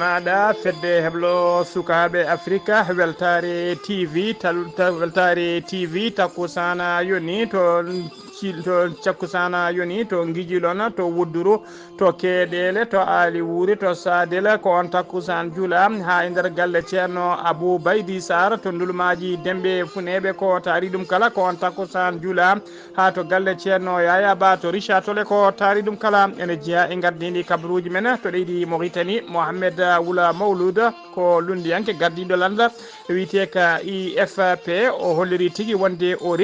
maɗa fedde heblo sukaɓe africa weltare tv weltare tv takkusana yoni to cakkusana yoni to guijilon to wudduru to keeɗele to aali wuuri to sadela ko on takkusan juula ha e nder galle ceerno abou baydi sar to ndulmaji demɓe funeɓe ko taari ɗum kala ko on takkusan juula ha to galle ceerno yaya ba to richard tole ko taari ɗum kala ene jeeya e gardidi kabaruji men to leydi mauritanie mohamed wula mawlud ko lundiyanke gardiɗo landa wiyete ka ifp o holliri tigui wonde o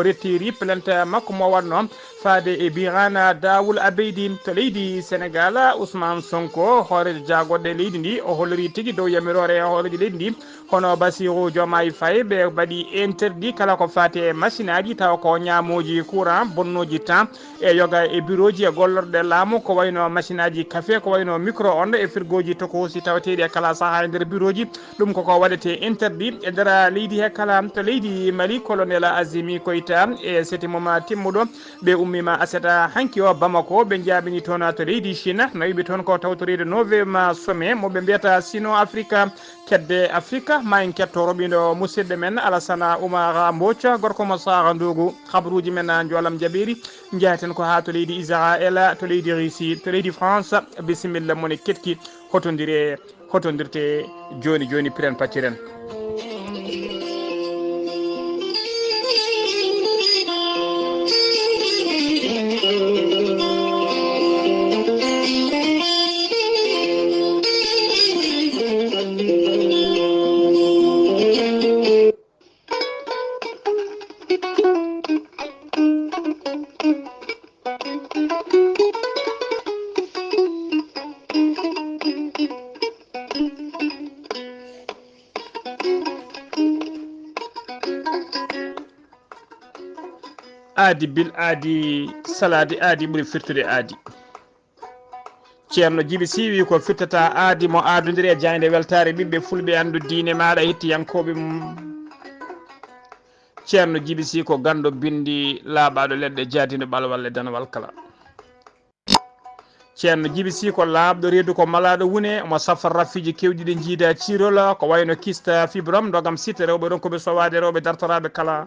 rettiri plainte makko mo watno faade e birana dawul abeydi to leydi sénégal ousmane sonko hoorejo jagoɗɗe leydi ndi o holliri tigui dow yamirore hoorejo leydi ndi hono basirou diomaye faye ɓe mbaɗi interdit kala ko fate machine aji taw ko ñamoji courant bonnoji temps e yoga e bureau ji e gollorɗe laamu ko wayno machine aji café ko wayno micro onde e frigo ji tokosi tawateɗi e kala saaha e nder bureau ji ɗum koko waɗete interdit e nder leydi he kala to leydi mali colonel azimi koyta e setimoma timmuɗo ɓe ummima aseta hanki o bamako ɓe jaabini toon to leydi chine no yiɓi toon ko tawtorede 9 sommet moɓe mbiyata sino afrique kedde afrique ma en ketto roɓiɗo musidɗo men alassana oumar mbocca gorko mo sara ndogu habaruji men jolam jaɓeri jeeyaten ko ha to leydi israel to leydi russie to leydi france bisimilla mone ketki hotodirte joni joni piren pacciren aadi bil aadi salade aadi ɓuuri firtude aadi ceerno djiby siwi ko firtata aadi mo aadodiri e jangde weltare ɓiɓɓe fulɓe andu diine maɗa hettiyankoɓe mum ceerno djiby si ko gando bindi laaɓaɗo leɗɗe jaadino ɓalwal e danawal kala ceerno djiby si ko laaɓɗo reedu ko malaɗo wune omo safar raffiji kewɗi ɗi jiida cirol ko wayno kista fibrom dogam site rewɓe ɗon koɓe sowade rewɓe dartoraɓe kala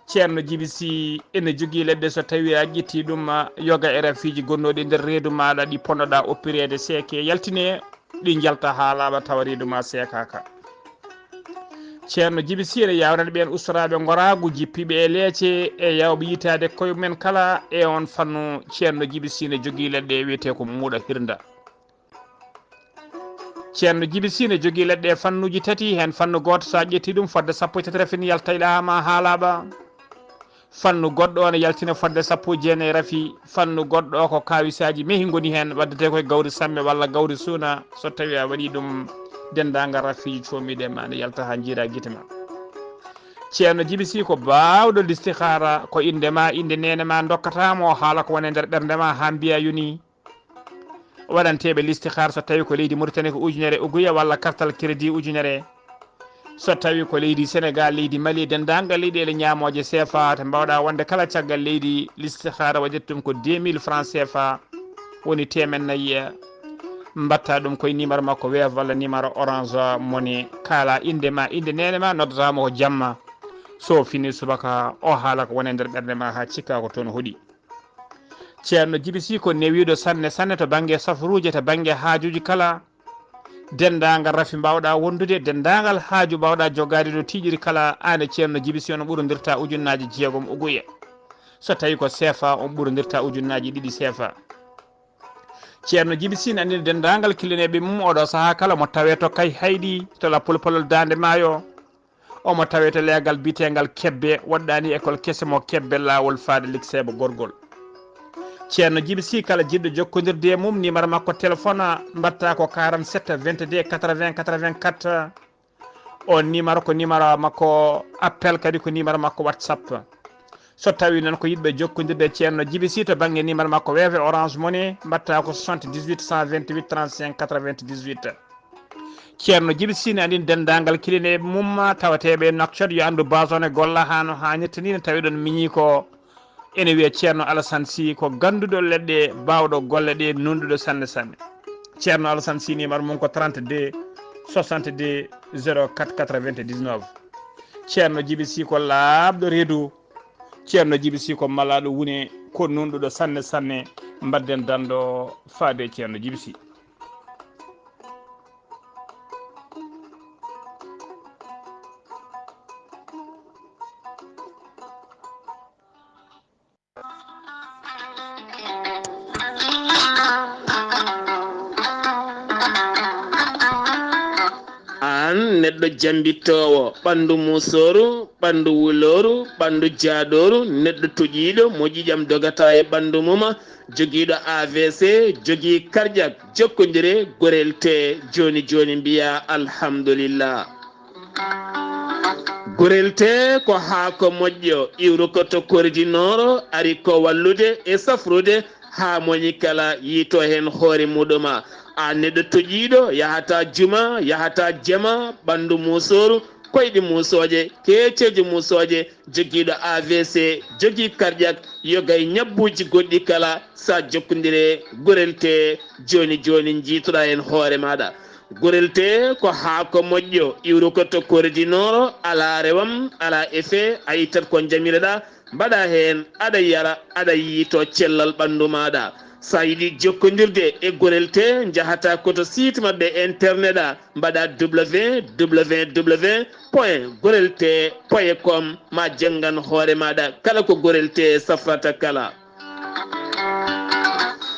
ceerno djiby si ene jogui leɗɗe so tawi a ƴetti ɗum yoga e rafiji gonnoɗi nder reedu maɗa ɗi ponnoɗa oppirede seeke yaltine ɗi jalta ha laaɓa tawa reedu ma seekaka ceerno djiby si ene yawrani ɓen ustoraɓe goragu jippiɓe e leece e yawɓe yitade koye men kala e on fannu ceerno djiby si ne jogui leɗɗe wiyete ko muuɗa hirda ceerno djiby si ne jogui leɗɗe fannuji tati hen fannu goto sa ƴetti ɗum fodde sappo e tati rafini yalta ilahama ha laaɓa fannu goɗɗo ne yaltina fodde sappo e jeenayi rafi fannu goɗɗo ko kawisaji mehi goni hen waddete koye gawri samme walla gawri suuna so tawi a waɗi ɗum dendagal rafiji comiɗe ma ne yalta ha jiira guite ma ceerno djiby si ko bawɗo listihara ko indema inde nenema dokkatamo haala ko wone nder ɓerdema ha mbiya yoni waɗanteɓe listihara so tawi ko leydi mauritanie ko ujunere uguya walla kartal crédit ujunere so tawi ko leydi sénégal leydi mali dendagal leyɗele ñamoje CFA to mbawɗa wonde kala caggal leydi listihara waɗete ɗum ko 2000 francs CFA woni temennayyi mbatta ɗum koye numéro makko wave walla numéro orange money kala indema inde nenema noddatama ko jamma so fini subaka o haala ko wone nder ɓerde ma ha cikka ko toon hooɗi ceerno djiby si ko newiɗo sanne sanne to banggue safaruji to banggue haajuji kala dendagal rafi mbawɗa wondude dendagal haaju mbawɗa jogade ɗo tiiƴiri kala ane ceerno Djiby Sy on ɓurodirta ujunnaji jeegom uguya so tawi ko CFA on ɓurodirta ujunnaji 2 CFA ceerno Djiby Sy andini dendagal kilineɓe mum oɗo saaha kala mo tawe to kay hayɗi to la pulpolol dande maayo omo tawe to leegal bitegal kebbe waɗɗani école kese mo kebbe lawol faade likseɓe gorgol ceerno Djiby Sy kala jiɗɗo jokkodirde e mum numéro makko téléphone mbatta ko 47 22 80 84 o numéro ko numéro makko appel kadi ko numéro makko WhatsApp so tawi noon ko yiɗɓe jokkodirde ceerno Djiby Sy to banggue numéro makko weewe Orange Money mbatta ko 78 128 35 98 ceerno Djiby Sy ne andini dendagal kiline mum tawateɓe Nouakchott yo andu basone golla hano hannirta ni ne tawi ɗon miñi ko ene wiya ceerno Alassane Sy ko ganduɗo leɗɗe bawɗo golle ɗe nunɗuɗo sanne sanne ceerno Alassane Sy numéro mum ko 32 62 04 99 ceerno Djiby Sy ko laaɓɗo reedu ceerno Djiby Sy ko malaɗo wune ko nunɗuɗo sanne sanne mbadden danɗo faade ceerno Djiby Sy neɗɗo jambittowo ɓandu musoru ɓandu wuloru ɓandu jaadoru neɗɗo toƴiɗo mo ƴiƴam dogata e ɓandu muma joguiɗo AVC jogui cardiaque jokkodire gorel te joni joni mbiya alhamdulillah gorel te ko haako moƴƴo iwru koto kordinoro ari ko wallude e safrude ha moñi kala yiito hen hoore muɗuma a neɗɗo toƴiɗo yahata juma yahata jema ɓandu musoru koyɗe musoje keceje musoje joguiɗo AVC jogui cardiaque yogay ñabbuji goɗɗi kala sa jokkodire gorel te joni joni jiitoɗa hen hoore maɗa gorel te ko haako moƴƴo iwru koto kordinoro ala rewam ala effet a yittat ko jamireɗa mbaɗa hen aɗa yara aɗa yiito cellal ɓandu maɗa sa yiɗi jokkodirde e gorel te jahata koto site mabɓe internet a mbaɗa www.gorelt.com ma janggan hoore maɗa kala ko gorel te safrata kala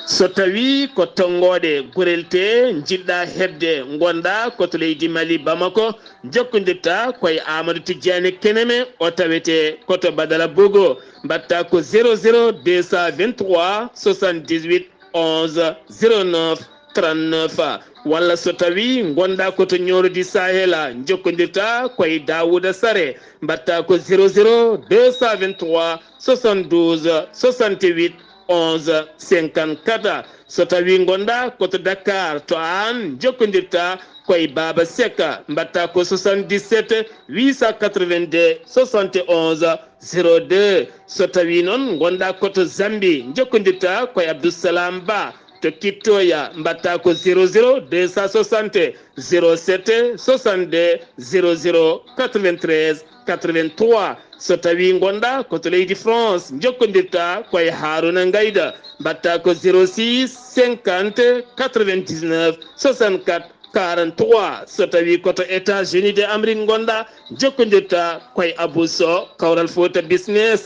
so tawi ko tongoɗe gorel te jiɗɗa hebde gonɗa koto leydi Mali Bamako jokkodirta koye Amadou Tidiane Keneme o tawete koto Badala Bogo mbatta ko 00 223 78 11 09 39 walla so tawi gonɗa koto ñorodi Sahela jokkodirta koye Dawouda Sare mbatta ko 00 223 72 68 11 54 so tawi gonɗa koto Dakar to an jokkodirta koye Baba Seka mbatta ko 77 882 71 02 so tawi noon gonɗa koto Zambi jokkodirta koye Abdoussalam Ba to Kittoya mbatta ko 00 260 07 62 00 93 83 so tawi gonɗa koto leydi France jokkodirta koye Haruna Ngayda mbatta ko 06 50 99 64 43 so tawi koto États-Unis de Amérique gonɗa jokkodirta koye Abousso Kawral Fouta Business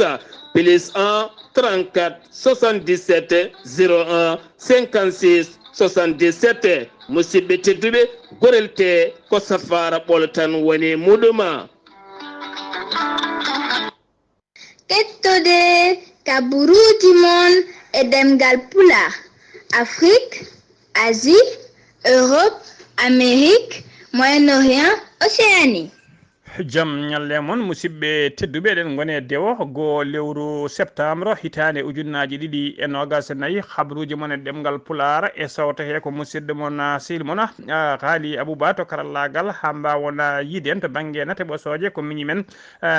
plus 1 34 77 01 56 77 musidɓe tedduɓe gorel te ko safara ɓolo tan woni muɗuma kettode kaburuji mon e demgal pulaar Afrique, Asie, Europe, Amérique, Moyen-Orient, Océanie. jam ñalle mon musidɓe tedduɓe eɗen goni e dewo go lewru septembre hitande ujunnaji 2024 habruji mon e ɗemgal pulara e sawta he ko musidɗo mon sehil mon haali Abouba to karallagal ha mbawon yiiden to banggue nate ɓosoje ko miñi men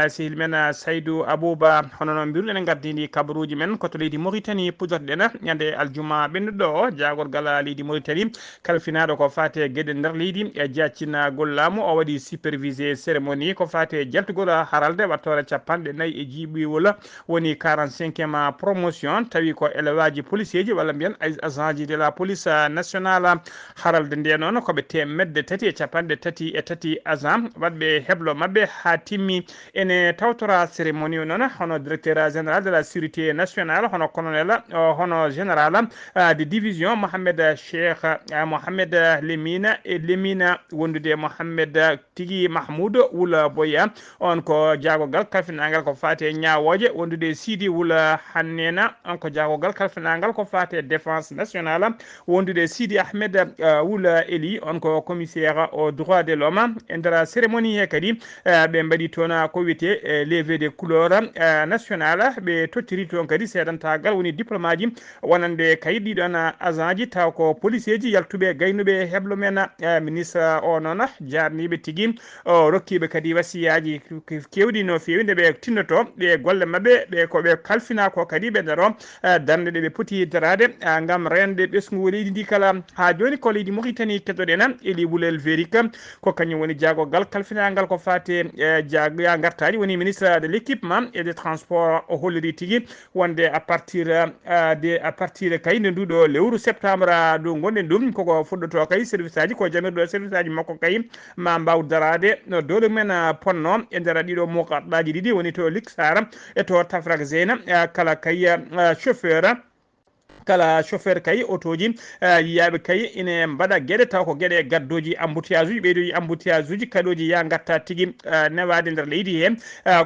sehil men Saydou Abouba hono noon mbiru enen gardidi kabaruji men koto leydi Mauritanie pudorɗen ñande aljuma ɓennuɗo o jagorgal leydi Mauritanie kalfinaɗo ko fate gueɗe nder leydi e jaccina gollamu o waɗi supervisé cérémonie kadi ko fate jaltugol haralde wattore capanɗe nayyi e jiiɓiwol woni 45e promotion tawi ko élevage policier ji walla mbiyen agent ji de la police nationale haralde nde noon koɓe temedde tati e capanɗe tati e tati agent waɗɓe heblo mabɓe ha timmi ene tawtora cérémonie o noon hono directeur général de la sécurité nationale hono colonel hono général de division Mohamed Cheikh Mohamed Lemina wondude Mohamed tigi Mahmoud Wula Boya on ko jagogal kalfinagal ko fate ñawoje wondude Sidi Wula Hannena on ko jagogal kalfinagal ko fate défense nationale wondude Sidi Ahmed Wula Eli on ko commissaire au droit de l'homme e nder cérémonie he kadi ɓe mbaɗi toon ko wiyete levé de couleur nationale ɓe tottiri toon kadi seedantagal woni diplôme ji wonande kayit ɗiɗon agent ji taw ko policier ji yaltuɓe gaynuɓe heblo men ministre o noon jarniɓe tigui o rokkiɓe kadi wasiyaji kewɗi no fewi nde ɓe tinnoto ɓe golle mabɓe ɓe koɓe kalfina ko kadi ɓe daro darde ɗe ɓe poti darade gam rende ɓesgu leydi ndi kala ha joni ko leydi Mauritanie kettoɗen Eli Boulel Verique ko kañum woni jagogal kalfinagal ko fate ya gartaji woni ministre de l'équipement et des transports o holliri tigui wonde à partir kay nde nduɗo lewru septembre ɗo gonɗen ɗum koko fuɗɗoto kay service aji ko jamirɗo service aji makko kay ma mbaw darade no dole men ponno e nder ɗiɗo mokaɗɗaji ɗiɗi woni to Liksar e to Tafrak Zeyna kala kay chauffeur kay otoji yiyaɓe kay ine mbaɗa gueɗe taw ko gueɗe gaddoji embouteillage uji ɓeydoji embouteillage uji kaɗoji ya gatta tigui newade nder leydi he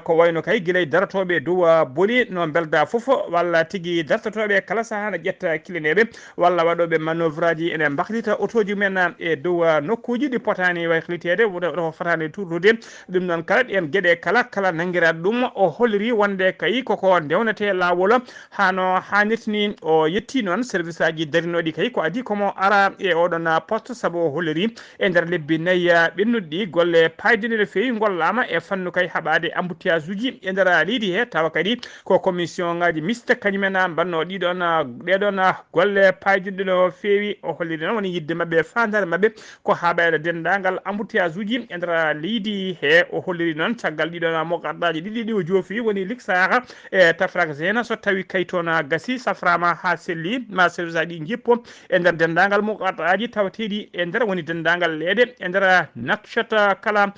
ko wayno kay guilay daratoɓe dow booli no belda foof walla tigui dartotoɓe kala saaha ne ƴetta kilineɓe walla waɗoɓe manœuvre aji ene mbahlita otoji men e dow nokkuji ɗi potani wahlitede ɗo fotani turdude ɗum noon kala ɗen gueɗe kala nanguiraɗe ɗum o holliri wonde kay koko ndewnete lawol hano hannirtini o yetti noon service aji darinoɗi kay ko adi komo ara e oɗon poste saabu o holliri e nder lebbi nayyi ɓennuɗi golle paydini no fewi gollama e fannu kay haɓade embouteillage uji e nder leydi he tawa kadi ko commission ngaji miste kañumen mbanno ɗeɗon golle paydinɗe no fewi o holliri noon woni yidde mabɓe fandare mabɓe ko haɓede dendagal embouteillage uji e nder leydi he o holliri noon caggal ɗiɗon mokarɗaji ɗiɗi o joofi woni Liksar e Tafrak Zeyna so tawi kay toon gasi saframa ha selli ma service aji jippo e nder dendagal mokarɗaji tawateɗi e nder woni dendagal leeɗe e nder Nouakchott kala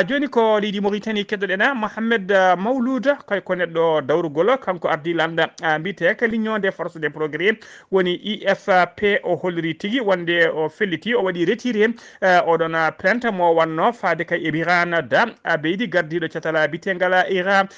joni ko leydi Mauritanie keddoɗen Mohamed Mawlouda kay ko neɗɗo dawrugol kanko ardi lamda mbite ka l'union des forces des progrès woni IFP o holliri tigui wonde o felliti o waɗi retiré oɗon plainte mo wanno faade kay e Birane Da beydi gardiɗo catala bitegal Iran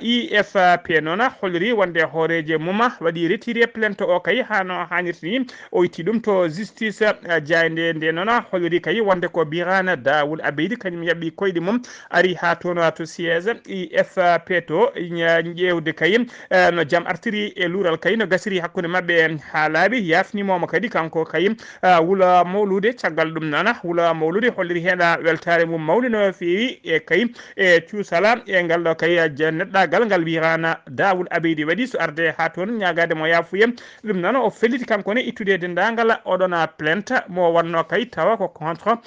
IFP noon holliri wonde hooreje mum waɗi retiré plainte o kay hano hannirtini o itti ɗum to justice jayde nde noon holliri kay wonde ko Birane Da Wul Abeydi kañum yaɓɓi koyɗe mum ari ha toon to siège IFP to ƴewde kay no jaam artiri e luural kay no gasiri hakkude mabɓe ha laaɓi yafnimomo kadi kanko kay Wula Mawlude caggal ɗum noon Wula Mawlude holliri hen weltare mum mawde no fewi e kay e cuusala e ngal ɗo kay neɗɗagal ngal Birane Da Wul Abeydi waɗi so arde ha toon ñagade mo yafuya ɗum noon o felliti kankone ittude dendagal oɗon plainte mo wanno kay tawa ko contre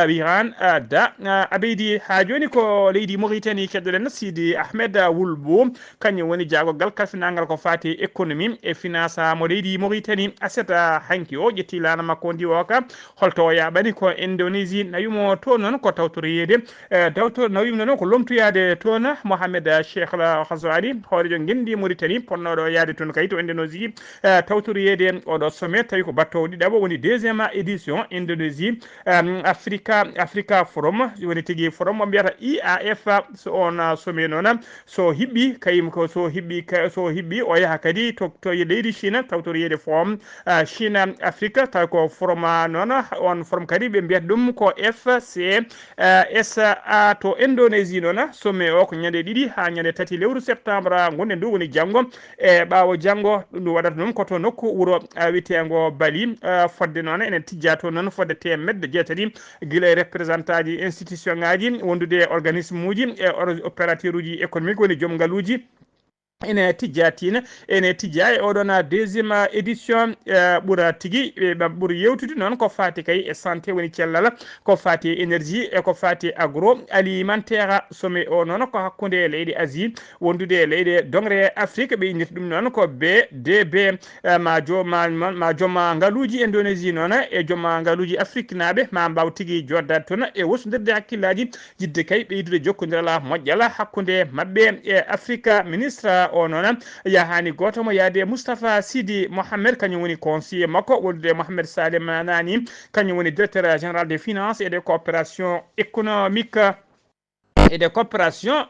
Birane Da Abeydi ha joni ko leydi Mauritanie keddoɗen Sidi Ahmed Wulbo kañum woni jagogal kalfinagal ko fati économie e finance mo leydi Mauritanie aseta hanki o ƴetti lana makko ndi o ka holto o yaɓani ko Indonésie nawimo to noon ko tawtoriyede nawimo noon ko lomtoyade toon Mohamed Cheikh Ghazouani hoorejo gendi Mauritanie ponnoɗo yaade toon kay to Indonésie tawtoriyede oɗo sommet tawi ko battowo ɗiɗaɓo woni deuxiéme édition Indonésie Africa Forum woni tigui forum mo mbiyata IAF so on sommet noon so hiɓɓi kayim ko so hiɓɓi o yaaha kadi to leydi Chine tawtoriyede forum Chine Afrique taw ko forum noon on forum kadi ɓe mbiyata ɗum ko FCSA to Indonésie noon sommet o ko ñande ɗiɗi ha ñande tati lewru septembre gonɗen ndu woni janggo e ɓawo janggo ɗum waɗata ɗum koto nokku wuuro witego Bali fodde noon enen tijja to noon fodde temedde jeetati guila e représentant ji institution ngaji wondude organisme uji e opérateur uji économique woni joom ngaaluji ene tijjatina ene tijja e oɗon deuxiéme édition ɓuura tigui ɓuura yewtude noon ko fati kay e santé woni cellal ko fati énergie e ko fati agro alimentaire somi o noon ko hakkude leydi Asie wondude leydi dongre Afrique ɓe inniti ɗum noon ko BDP ma jooma ngaaluji Indonésie noon e jooma ngaaluji Afrique naaɓe ma mbaw tigui joddade toon e wosodirde hakkillaji jidde kay ɓeydude jokkodirala moƴƴala hakkude mabɓe e Afrique ministre o noon yahani goto mo yaade Moustapha Sidi Mohamed kañum woni conseiller makko wondude Mohamed Salem Nani kañum woni directeur général des finances et des coopérations économiques et de coopération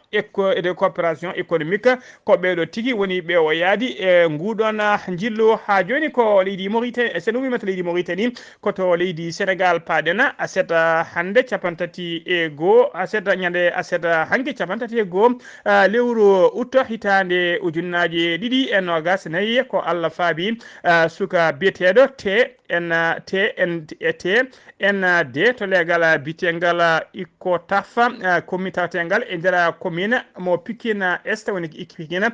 économique ko ɓeɗo tigui woni ɓe o yaadi e nguɗon jillu ha joni ko leydi Mauritanie sen wimata leydi Mauritanie koto leydi Sénégal paɗena aset hande capantati e goho aset ñande aset hanke capantati e goho lewru août hitande ujunnaje ɗiɗi e nogas nayyi ko Allah faabi suka biyeteɗo TND to legal bitengal iko tafa comitatengal e nder commune mo Pikine Est woni Pikine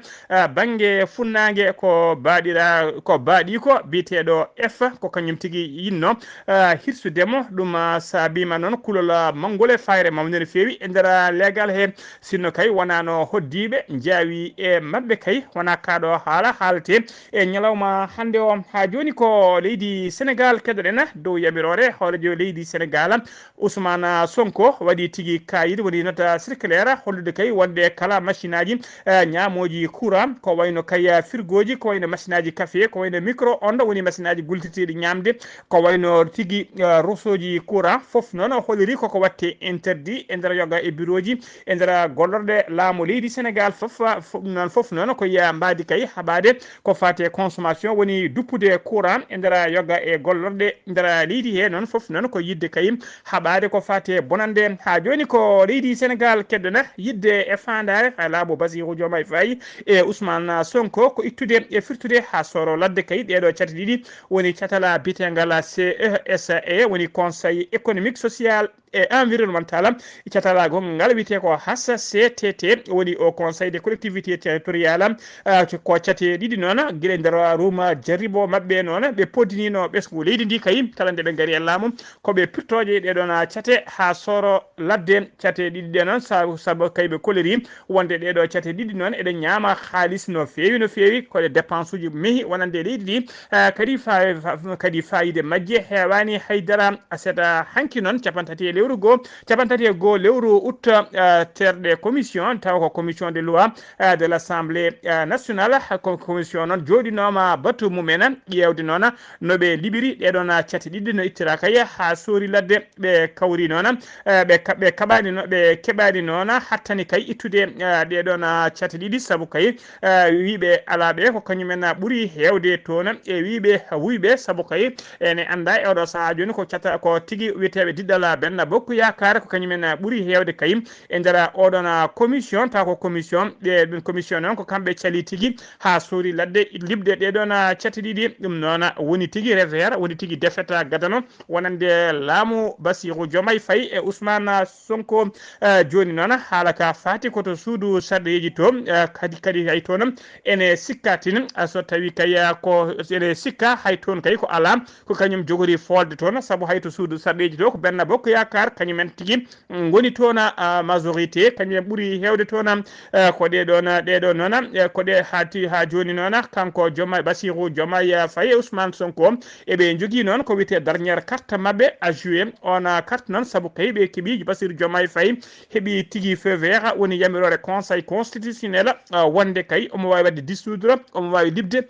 banggue funnangue ko baɗi ko biteɗo F ko kañum tigui yinno hirsudemo ɗum saabima noon kulol mangol e fayre mawde no fewi e nder legal he sinno kay wonano hoddiɓe jaawi e mabɓe kay wona kaɗo haala haalte e ñalawma hande o ha joni ko leydi Sénégal keɗoɗen dow yamirore hoorejo leydi Sénégal Ousmane Sonko waɗi tigui kayit woni nota circulaire hollude kay wonde kala machine aji ñamoji courant ko wayno kay frigoji ko wayno machine aji café ko wayno micro onde woni machine aji gultiteɗi ñamde ko wayno tigui rosoji courant foof noon holliri koko watte interdit e nder yoga e bureau ji e nder gollorɗe laamu leydi Sénégal foof noon ko yiya mbadi kay haɓade ko fate consommation woni duppude courant e nder yoga e gollorɗe nder leydi he noon foof noon ko yidde kay haɓade ko fate bonande ha joni ko leydi Sénégal keddona yidde e fandare ha laamu Bassirou Diomaye Faye e Ousmane Sonko ko ittude e firtude ha soro ladde kay ɗeɗo cati ɗiɗi woni catala bitegal CESE woni conseil économique social et environnemental catalago ngal wiyete ko HCCT woni au conseil des collectivités territoriales ko cate ɗiɗi noon guila nder ruma jarribo mabɓe noon ɓe poddinino ɓesgu leydi ndi kay kala nde ɓe gaari e laamu koɓe pirtoje ɗeɗon cate ha soro ladde cate ɗiɗi ɗe noon saabu kay ɓe koleri wonde ɗeɗo cate ɗiɗi noon eɗen ñaama haalis no fewi koɗe dépense uji mehi wonande leydi ndi kadi fayide majje hewani haydara aseɗa hanki noon capantati lewru goo lewru août terɗe commission taw ko commission de loi de l'Assemblée nationale ko commission noon joɗinoma batu mumen ƴewde noon noɓe liɓiri ɗeɗon cate ɗiɗi no ittira kay ha sori ladde ɓe kawri noon ɓe keɓani noon hattani kay ittude ɗeɗon cate ɗiɗi saabu kay wiɓe alaɓe ko kañumen ɓuuri hewde toon e wiɓe wuyɓe saabu kay ene anda e oɗo saaha joni ko tigui wiyeteɓe diɗɗal Benno Bokk Yakaar ko kañumen ɓuuri hewde kay e nder oɗon commission taw ko commission ɗum commission noon ko kamɓe cali tigui ha sori ladde libde ɗeɗon cate ɗiɗi ɗum noon woni tigui revers woni tigui défaite gadano wonande laamu Bassirou Diomaye Faye e Ousmane Sonko joni noon haala ka fati koto suudu sarɗeji to kadi hay toon ene sikka tin so tawi kay ko ene sikka hay toon kay ko ala ko kañum jogori folde toon saabu hay to suudu sarɗeji to ko Benno Bokk Yakaar kañumen tigui goni toon majorité kañumen ɓuuri hewde toon ko ɗeɗo noon ko ɗe ha joni noon kanko Bassirou Diomaye Faye Ousmane Sonko eɓe jogui noon ko wiyete dernière carte mabɓe a joué on carte noon saabu kay ɓe keeɓi Bassirou Diomaye Faye heeɓi tigui feu vert woni yamirore conseil constitutionnel wonde kay omo wawi wadde dissoudre omo wawi libde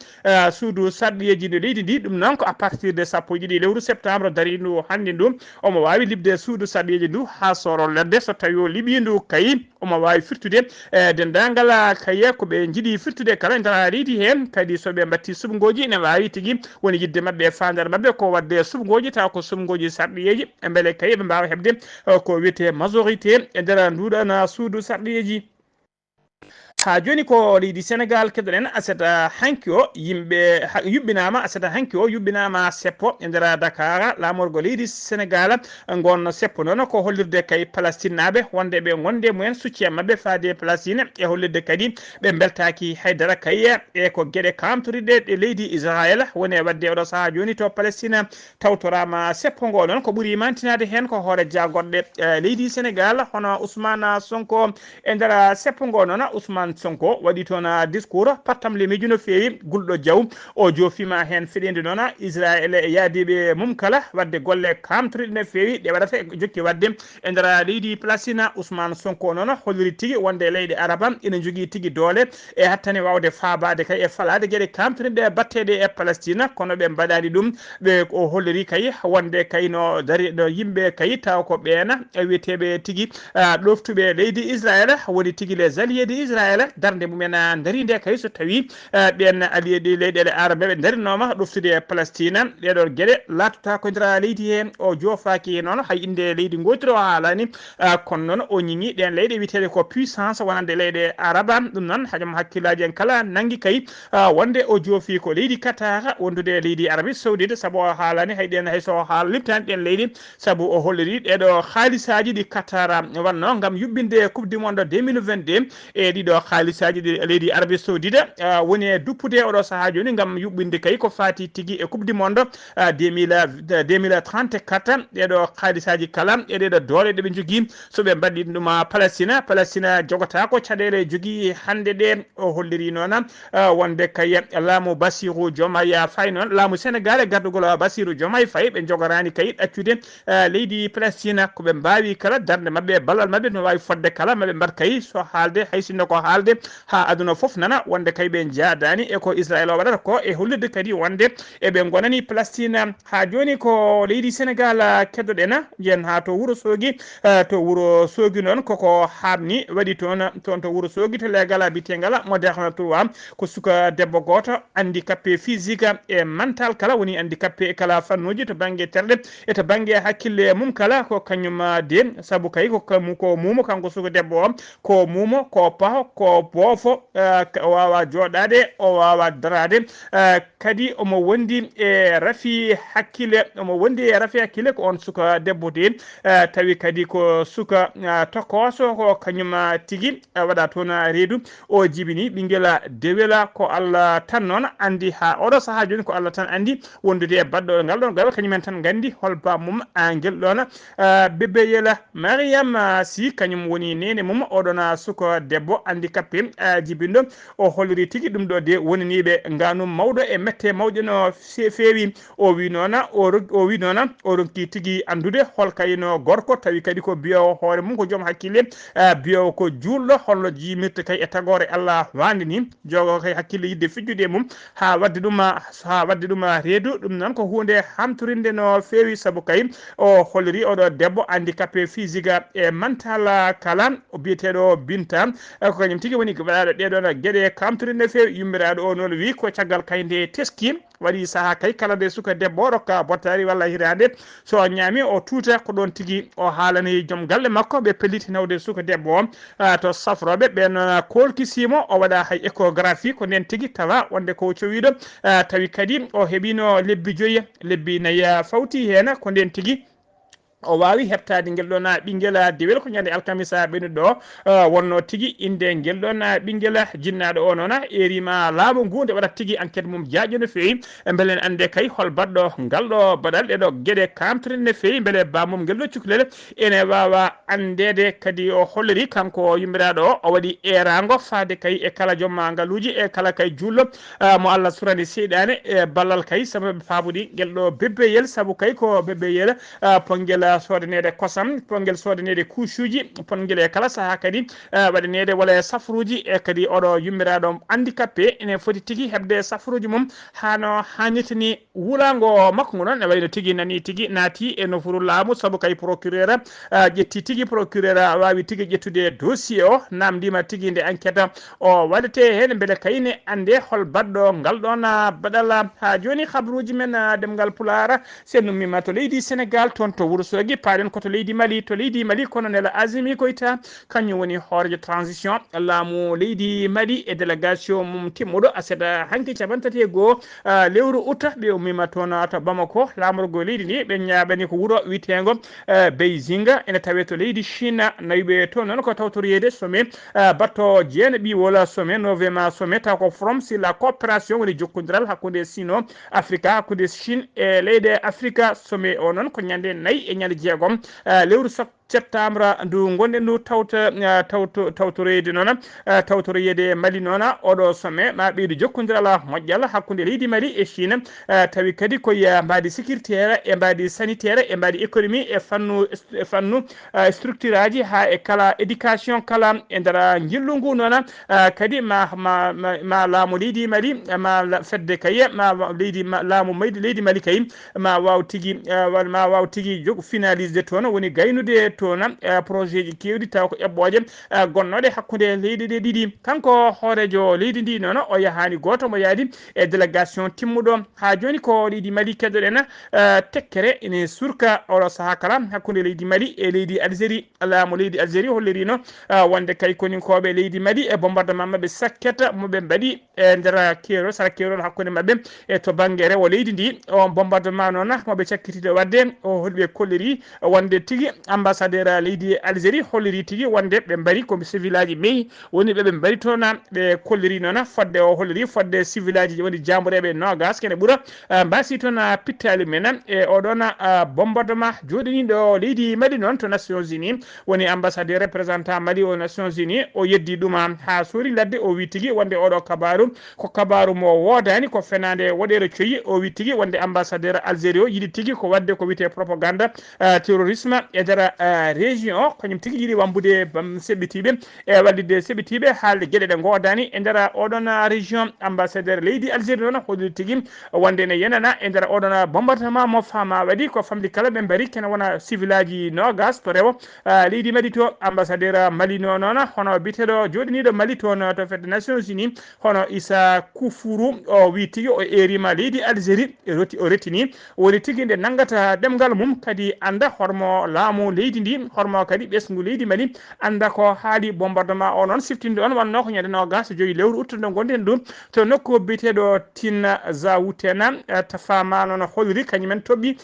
suudu sarɗiyeji nde leydi ndi ɗum noon ko à partir de sappo e ɗiɗi lewru septembre dari ndu hande ndu omo wawi libde suudu sarɗiyeji ndu ha soro ladde so tawi o liɓi ndu kay omo wawi firtude dendagal kay koɓe jiiɗi firtude kala e nder leydi hen kadi soɓe batti subgoji ne wawi tigui woni yidde mabɓe e fandare mabɓe ko wadde subgoji taw ko subgoji sarɗiyeji e beele kay ɓe mbawa hebde ko wiyete majorité e nder nduɗon suudu sarɗiyeji ha joni ko leydi Sénégal keɗoɗen asata hanki o yimɓe yuɓɓinama asata hanki o yuɓɓinama seppo e nder Dakar lamorgo leydi Sénégal gon seppo noon ko hollirde kay Palestine naɓe wonde ɓe gonde mumen succe mabɓe faade Palestine e hollirde kadi ɓe beltaki haydara kay e ko gueɗe kamtoriɗe ɗe leydi Israël woni wadde oɗo saaha joni to Palestine tawtorama seppo ngo noon ko ɓuuri mantinade hen ko hoore jagorɗe leydi Sénégal hono Ousmane Sonko e nder seppo ngo noon Ousmane Sonko waɗi toon discours pattam le mijuno feewi gulɗo diaw o joofima hen feɗende noon Israël e yaadiɓe mum kala wadde golle kamtoriɗe no feewi ɗe waɗata jokki wadde e nder leydi Palestine Ousmane Sonko noon holliri tigui wonde leyɗe araba ina jogui tigui doole e hattane wawde faabade kay e falade gueɗe kamtoriɗe batteɗe e Palestine kono ɓe mbaɗani ɗum ɓe o holliri kay wonde kay no dari no yimɓe kay taw ko ɓeena e wiyeteɓe tigui ɗoftuɓe leydi Israël woni tigui les alliés de Israël darde mumen darinde kay so tawi ɓen alliés de leyɗele arabe ɓe darinoma ɗoftude Palestine ɗeɗon gueɗe latota ko nder leydi he o joofaki noon hay inde leydi gotiri o haalani kono noon o ñiñi ɗen leyɗe wiyetede ko puissance wonande leyɗe araba ɗum noon haƴam hakkillaji en kala nanggui kay wonde o joofi ko leydi Qatar wondude leydi Arabie Saoudite saabu o haalani hayɗen hayso haala liptani ɗen leydi saabu o holliri ɗeɗo haalisaji ɗi Qatar wanno gam yuɓɓinde coupe du monde 2022 e ɗiɗo haalisaji ɗi leydi Arabie Saoudite woni e duppude oɗo saaha joni gam yuɓɓinde kay ko fati tigui e coupe du monde 2034 ɗeɗo haalisaji kala e ɗeɗo doole ɗeɓe jogui soɓe mbaɗi ɗum Palestine jogota ko caɗele jogui hande ɗe o holliri noon wonde kay laamu Bassirou Diomaye Faye noon laamu Sénégal e gardugol Bassirou Diomaye Faye ɓe jogorani kay ɗaccude leydi Palestine koɓe mbawi kala darde mabɓe ballal mabɓe no wawi fodde kala maɓe mbat kay so haalde hay sinno ko haalde ha aduna foof nana wonde kay ɓe jaadani e ko Israël o waɗata ko e hollirde kadi wonde eɓe gonani Palestine ha joni ko leydi Sénégal keddoɗen jen ha to Wuro Sogi noon koko habni waɗi toon to Wuro Sogi to legal bitegal moderne 3 ko suka debbo goto handicapé physique e mental kala woni handicapé e kala fannuji to banggue terɗe e to banggue hakkille mum kala ko kañum de saabu kay ko mumo kanko suka debbo o ko mumo ko paho ko boofo o wawa joɗade o wawa darade kadi omo wondi e rafi hakkille ko on suka debbo de tawi kadi ko suka tokoso ko kañum tigui waɗa toon reedu o jibini ɓinguela dewela ko Allah tan noon andi ha oɗo saaha joni ko Allah tan andi wondude e baɗɗo ngal ɗon gal kañumen tan gandi hol bamum guel ɗon bébéyela Mariam Sy kañum woni nene mum oɗon suka debbo handicapé jibindo o holliri tigui ɗum ɗo de woniniɓe nganu mawɗo e mette mawɗe no feewi o wi noon o ronki tigui andude hol kayno gorko tawi kadi ko biyowo hoore mum ko joom hakkille biyowo ko julɗo holno jimirta kay e tagore Allah wandi ni jogo kay hakkille yidde fijjude mum ha wadde ɗum reedu ɗum noon ko hunde hamtorinde no feewi saabu kay o holliri oɗo debbo handicapé physique e mental kala o biyeteɗo Binta ko kañum tigui woni waɗaɗo ɗeɗon gueɗe kamtorinde feewi yummiraɗo o noon wi ko caggal kayde teski waɗi saaha kay kala de suka debbo rokka bottari walla hirande so ñaami o tuuta ko ɗon tigui o haalani joom galle makko ɓe pellitinawde suka debbo o to safroɓe ɓen kolkisimo o waɗa hay échographie ko nden tigui tawa wonde ko cowiɗo tawi kadi o heeɓino lebbi 5 lebbi 4 fawti hen ko nden tigui o wawi heɓtade guel ɗon ɓinguel dewel ko ñande alkamisa ɓennuɗo wonno tigui inde guel ɗon ɓinguel jinnaɗo o noon erima laamu ngu nde waɗat tigui enquête mum jaaƴo no fewi beelen ande kay hol baɗɗo ngalɗo baɗal ɗeɗo gueɗe kamtorine no fewi beele bamum guel ɗo cukalel ene wawa andede kadi o holliri kanko yummiraɗo o waɗi erago faade kay e kala joom ngaluji e kala kay jullo mo Allah surani seyɗane e ballal kay sababu fabuɗi guel ɗo bébéyel saabu kay ko bébéyel ponguel sodanede kosam pongel sodanede couche uji pongel e kala saaha kadi waɗanede wala safruji e kadi oɗo yummiraɗo handicapé ene foti tigui hebde safruji mum hano hannitani wulago makko ngo noon ne wayno tigui nani tigui naati e nofuru laamu saabu kay procureur ƴetti tigui procureur wawi tigui ƴettude dossier o namdima tigui nde enquête o waɗete hen beele kayne ande hol baɗɗo ngal ɗon baɗal ha joni habruji men demgal Pulaar sen nummima to leydi Sénégal toon to Wourossogui kutogi paren ko to leydi Mali kono nela Azimi Koita kanyu woni horejo transition laamu leydi Mali e délégation mum timmudo aseda hanki cabantati go lewru uta be umima tona to Bamako lamorgo leydi ni be nyaabani ko wuro witengo Beijing ene tawe to leydi China naybe to non ko tawtoriyede some batto jene bi wala some novema some ta ko from si la coopération woni jokkondiral hakkunde sino Africa hakkunde Chine e leyde Africa some onon ko nyande nayi e nyande jeegom lewru septembre ndu gonde ndu tawtorede noon tawtorede Mali noon oɗo somme ma ɓeydu jokkodirala moƴƴal hakkude leydi Mali e Chine tawi kadi koye mbadi sécuritaire e mbadi sanitaire e mbadi économie e fannu structure aji ha e kala éducation kala e nder jillu ngu noon kadi ma laamu leydi Mali ma fedde kaye ma leydi laamu maydi leydi Mali kay ma waw tigi jog finalisé toon woni gaynude toon projet ji kewɗi taw ko eɓɓoje gonnoɗe hakkude leydi ɗe ɗiɗi kanko hoorejo leydi ndi noon o yahani goto mo yaadi e délégation timmuɗo ha joni ko leydi Mali keddoɗen tekkere ene surka oɗo saaha kala hakkude leydi Mali e leydi Algérie laamu leydi Algérie hollirino wonde kay koninkoɓe leydi Mali e bombardement mabɓe sakketa moɓe mbaɗi e nder kerol sara kerol hakkude mabɓe e to banggue rewo leydi ndi on bombardement noon moɓe cakkitiɗo wadde o holɓe kolliri wonde tigui ambassadeur leydi Algérie holliri tigui wonde ɓe mbari ko civil aji meyi woni ɓe mbari toon ɓe kolliri noon fodde o holliri fodde civil aji woni jambureɓe nogas kene ɓuura mbasi toon pittali men e oɗon bombardement joɗiniɗo leydi Mali noon to Nations Unies woni ambassadeur représentant Mali aux Nations Unies o yeddi ɗum ha suuri ladde o wi tigui wonde oɗo kabaru ko kabaru mo wodani ko fenade woɗere coyi o wi tigui wonde ambassadeur Algérie o yiɗi tigui ko wadde ko wiyete propagande terrorisme e nder région o kañum tigui yiiɗi wambude seɓɓitiɓe e wallide seɓɓitiɓe haalde gueɗe ɗe godani e nder oɗon région ambassadeur leydi Algérie noon holliri tigui wonde ne yenana e nder oɗon bombardement mo fama waɗi ko famɗi kala ɓe mbari kene wona civil aji nogas to rewo leydi Mali to ambassadeur Mali noon hono biteɗo joɗiniɗo Mali toon to fedde Nations Unies hono Issa Koufourou o wi tigui o erima leydi Algérie o retini woni tigui nde nangata ɗemgal mum kadi anda hormo laamu leydi ndi hormo kadi ɓesgu leydi Mali anda ko haali bombardement o noon siftinde on wonno ko ñande nogas joyi lewru uttude gonɗen ɗum to nokku biteɗo Tine Zaoutena tafama noon holliri kañumen toɓɓi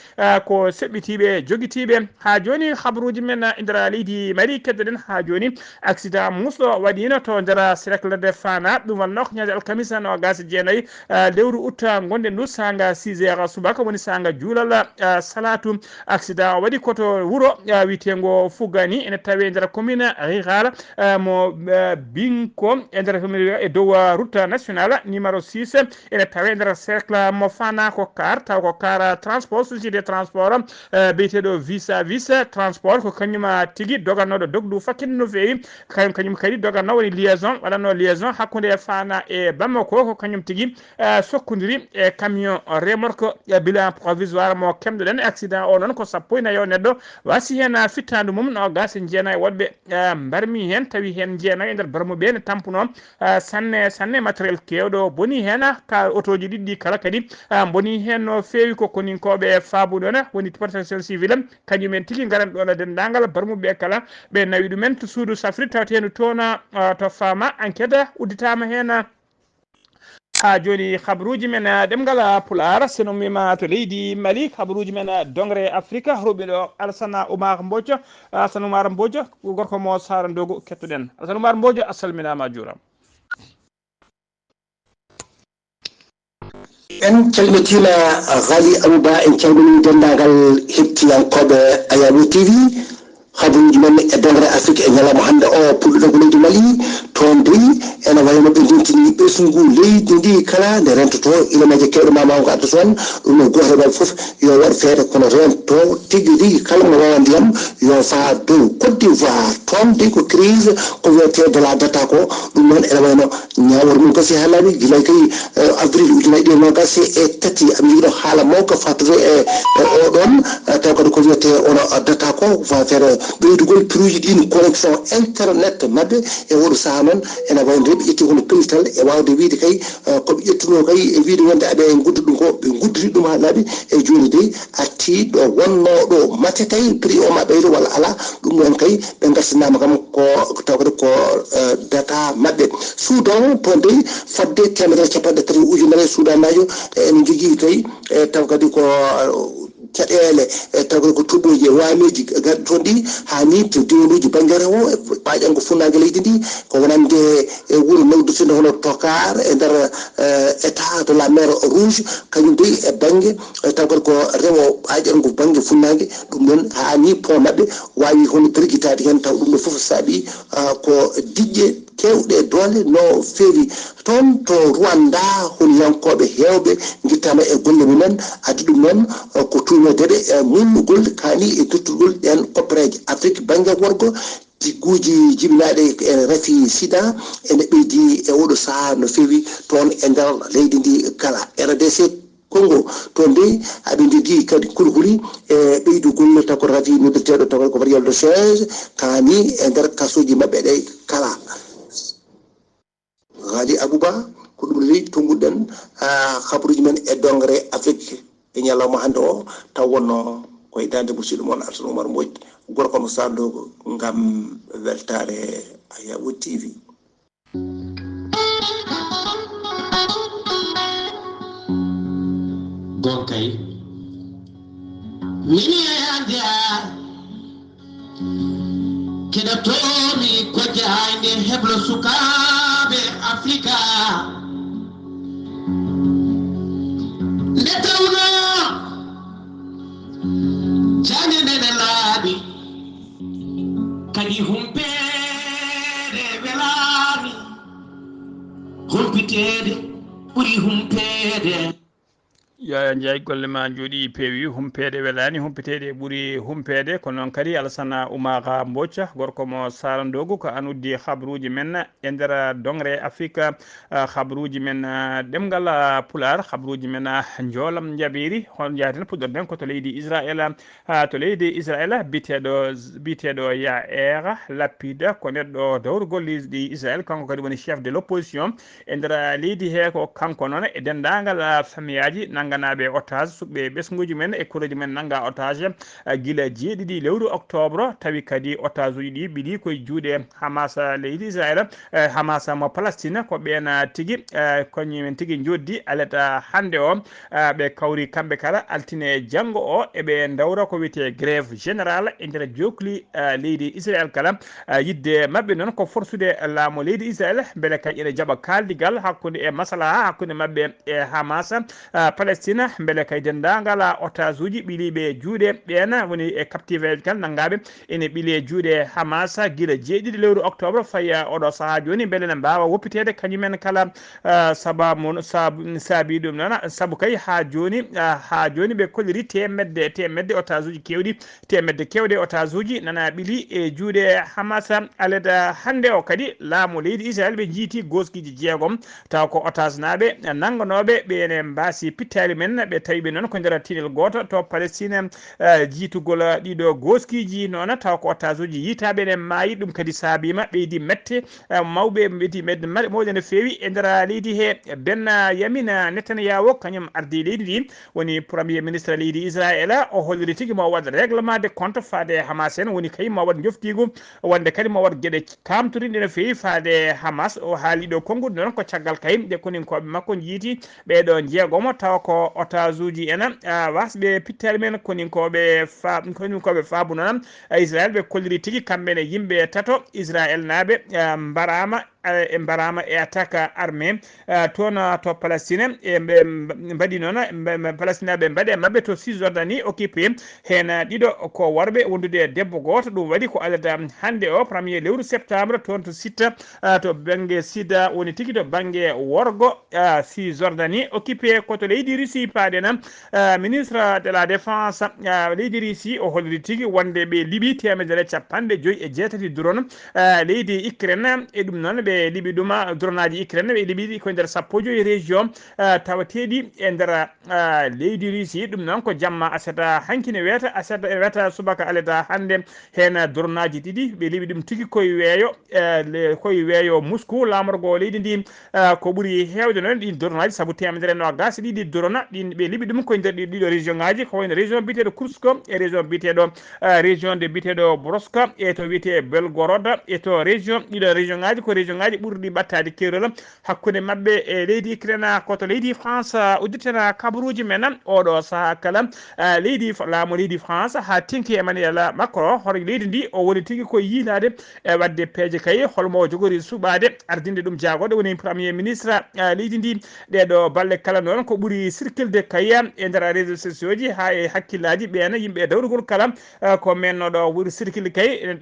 ko seɓɓitiɓe joguitiɓe ha joni habaruji men e nder leydi Mali keddoɗen ha joni accident musɗo waɗino to nder cercle de Fana ɗum wonno ko ñande alkamisa nogas jeenayyi lewru utta gonɗen ndu sanga 6 heures subaka woni sanga juulal salatu accident o waɗi koto wuuro witengo Fugani ene tawe nder commune rural mo Binko e nder e dow route nationale numéro 6 ene tawe nder cercle mo Fana ko car taw ko car transport société transport biyteɗo visa transport ko kañum tigui dogannoɗo dogdu fakkinde no fewi kañum kadi doganno woni liaison waɗanno liaison hakkude Fana e Bamako ko kañum tigui sokkodiri e camion remorque bilan provisoire mo kemɗoɗen accident o noon ko sappo e nayo neɗɗo wasi hen fittandu mum nogas jeenayyi woɗɓe mbarmi hen tawi hen jeenayyi e nder barmuɓe ne tampuno sanne matériel kewɗo boni hen ka auto ji ɗiɗɗi kala kadi boni hen no fewi ko koninkoɓe faabuɗon woni protection civile kañumen tigui garan ɗon dendagal barmuɓe kala ɓe nawi ɗumen to suudu safri tawteno toon to fama enquête udditama hen ha joni habaruji men ɗemgal Pulaar seno mima to leydi Mali habaruji men dongre Afrique ruɓiɗo Alassane Oumar Mbodjo Alassane Oumar Mbodjo gorko mo Sara Ndogo kettuɗen Alassane Oumar Mbodjo a salminama juuram en calmitima Ghali Abouba en calmini dendagal hettiyankoɓe Ayaɓo TV habaruji men e dongre Afrique e ñalawma hande o pulɗuɗo ko leydi Mali toon boyi ene wayno ɓe ndintini ɓesgu leydi ndi kala nde rentoto ilemeje kewɗe mama ko adda toon ɗum no goto e foof yo waɗ feere kono rento tigui rigui kala mo wawa ndiyam yo faa dow Côte d'Ivoire toon de ko crise ko wiyete de la data ko ɗum noon ene wayno ñawor mum gasi ha laaɓi guilay kay avril ujunnaje ɗiɗi nogas e tati aɓe jiiɗo haala mawka fatude e oɗon taw kadi ko wiyete ono data ko fa feere ɓeydugol piruji ɗin connexion internet mabɓe e woɗo saaha noon ene wawi nde ɓe ƴetti hono pellital e wawde wiide kay koɓe ƴettuno kay e wiide wonde aɓe guddu ɗum ko ɓe guddiri ɗum ha laaɓi e joni dey atti ɗo wonno ɗo mate kay prix o ma ɓeydo walla ala ɗum ɗon kay ɓe gartinama kam ko tawde ko data maɓɓe Soudan toon dey fodde 130 ujunere Soudanajo ene jogui kay taw kadi ko caɗele taw ko tuɓoji e wameji garɗi toon ɗi hani to diwanuji banggue rewo e ɓaƴango funnague leydi ndi ko wonande e wuuro nawdutinde hono Tokar e nder état de la mer rouge kañum dey e banggue taw ko rewo ɓaƴango banggue funnague ɗum ɗon hani pont mabɓe wawi hono perguitade hen taw ɗum ɗo foof saaɓi ko diƴƴe kewɗe doole no feewi toon to Rwanda holiyankoɓe hewɓe guittama e golle mumen addi ɗum noon ko tuumedeɗe e munnugol kani e dutturgol ɗen koppareje Afrique banggue worgo tigguji jibinaɗe e rafi sida ene ɓeydi e oɗo saaha no feewi toon e nder leydi ndi kala RDC Congo toon dey aɓe jogui kadi kulhuli e ɓeydugol taw ko rafi noddirteɗo taw ko variole de change kani e nder kasuji mabɓe ɗe kala Ghali Abouba ko ɗum leydi tonguɗen habaruji men e dongre Afrique e ñalawma hande o taw wonno koye dande musidɗo moon Alassane Oumar Mbodj gorko mo saldogo ngam weltare Ayawo TV gon kay mini anja keɗatomi ko jayde heblo sukaɓe Afrika nde tawno jane nene laaɓi kadi humpede welami humpitede ɓuuri humpede Yaya Ndiaye golle ma jooɗi peewi humpeede welani humpiteede ɓuri humpeede ko noon kadi Alassane Oumar Mbodj gorko mo Sarandogo ko an uddi habruji men e nder dongre Afrique habruji men ɗemgal Pular habruji men joolam jabiri hon jaaten puɗɗorɗen ko to leydi Israël biteɗo Yair Lapide ko neɗɗo dawrugol leydi Israël kanko kadi woni chef de l'opposition e nder leydi he ko kanko noon e dendagal famiyaji nanganaɓe otage suɓɓe ɓesguji men e kureji men nanga otage guila jeeɗiɗi lewru octobre tawi kadi otage uji ɗi ɓiɗi koye juuɗe Hamas leydi Israël Hamas mo Palestine ko ɓen tigui koñumen tigui joddi aleta hande o ɓe kawri kamɓe kala altine janggo o eɓe dawra ko wiyete grève général e nder jokli leydi Israël kala yidde mabɓe noon ko forsude laamu leydi Israël beele kay ene jaaɓa kaldigal hakkude e masalaha hakkude mabɓe e Hamas Palestine beele kay dendagal otage uji ɓiiliɓe juuɗe ɓen woni e captive kal nangaɓe ene ɓiili e juuɗe Hamas guila jeeɗiɗi lewru octobre faya oɗo saaha joni beele ne mbawa woppitede kañumen kala saabi ɗum noon saabu kay ha joni ɓe kolliri temedde otage uji kewɗi temedde kewɗe otage uji nana ɓiili e juuɗe Hamas aleda hande o kadi laamu leydi Israël ɓe jiiti goskiji jeegom taw ko otage naɓe nanganoɓe ɓene mbasi pittali men ɓe tawiɓe noon ko nder tinel goto to Palestine jiitugol ɗiɗo goskiji noon taw ko otage uji yitaɓe ene maayi ɗum kadi saabima ɓeydi mette mawɓe ɓeydi medde mawɗe no feewi e nder leydi he Ben Yamina Netanyahu kañum ardi leydi ndi woni premier ministre leydi Israël o holliri tigui mo waɗa règlement de compte faade Hamas en woni kay mo waɗ joftigu wonde kadi mo waɗ gueɗe kamtoriɗe no feewi faade Hamas o haali ɗo kongude noon ko caggal kay ɗe koninkoɓe makko jiiti ɓeɗo jeegomo taw ko otage uji en wasɓe pittali men koninkoɓe faabu noon Israël ɓe kolliri tigui kamɓene yimɓe tato Israël naaɓe mbarama e attaque armé toon to Palestine e ɓe mbaɗi noon Palestinaɓe mbaɗi mabɓe to Cisjordanie occupé hen ɗiɗo ko worɓe wondude debbo goto ɗum waɗi ko alada hande o premier lewru septembre toon to sitta to banggue sida woni tigui to banggue worgo Cisjordanie occupé koto leydi Russie paɗena ministre de la défense leydi Russie o holliri tigui wonde ɓe liiɓi 150 e drone leydi Ukraine e ɗum noon ɓe ɓe liɓi ɗuma dronaji Ukraine ɓe liɓiɗi ko nder sappo joyi région tawateɗi e nder leydi Russie ɗum noon ko jamma asata hankine wiyata asata e wiyata subaka aleta hande hen dronaji ɗiɗi ɓe liɓi ɗum tigui koye weeyo Moscou lamorgo leydi ndi ko ɓuuri hewde noon ɗin dronaji saabu temedere nogas ɗiɗi drona ɗin ɓe liɓi ɗum koye nder ɗiɗo région ngaji ko wayno région biteɗo Kursk e région biteɗo région de biteɗo Broska e to wiyete Belgorod e to région ɗiɗo région ngaji ko région ngaji ɓurɗi ɓattade kerol hakkude mabɓe e leydi Ukraine koto leydi France udditena kabaruji men oɗo saaha kala laamu leydi France ha tenki Emmanuel Macron hoto leydi ndi o woni tigui ko yiilade e wadde peeje kay holmo o jogori suɓade ardinde ɗum jagode woni premier ministre leydi ndi ɗeɗo balle kala noon ko ɓuuri circulde kaya e nder réseaux sociaux ji ha e hakkillaji ɓeena yimɓe dawrugol kala ko mennoɗo ɓuuri circulde kay ene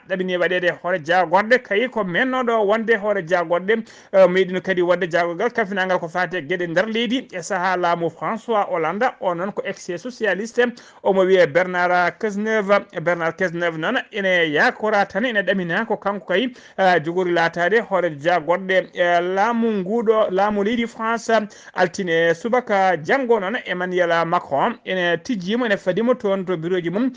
ɗamini waɗede hoore jagorde kay ko mennoɗo wonde hoore jagorde meɗino kadi wonde jagogal kafinagal ko fate gueɗe nder leydi e saaha laamu François Hollande o noon ko ex socialiste omo wiye Bernard Cazeneuve noon ene yakora tan ene ɗamina ko kanko kay jogori latade hoore jagorde laamu nguɗo laamu leydi France altine subaka janggo noon Emmanuel Macron ene tijjimo ene fadimo toon to bureau ji mum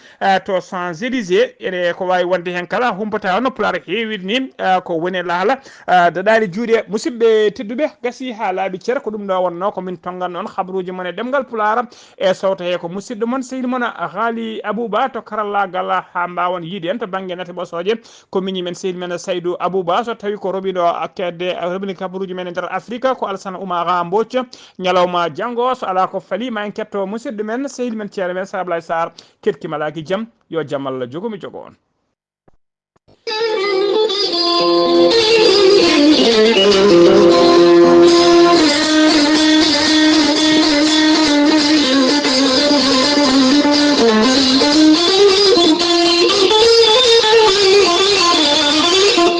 to Champs-Élysées ene ko wawi wonde hen kala humpata no pulara heewide ni ko woni laala daɗani juuɗe musidɓe tedduɓe gasi ha laaɓi ceer ko ɗum ɗo wonno ko min tongan noon habaruji mon e ɗemgal pulara e sawta he ko musidɗo moon sehil moon Haali Abouba to karallagal ha mbawon yiide en to banggue nate ɓosoje ko miñi men sehil men Saydou Abouba so tawi ko roɓiɗo akkedde roɓini kabaruji men e nder Afrique ko Alassane Oumara Mbocc ñalawma janggo so ala ko faali ma en ketto musidɗo men sehil men ceerno men Sablay Sarr kettimalaki jaam yo jaam Allah jogomi jogo on.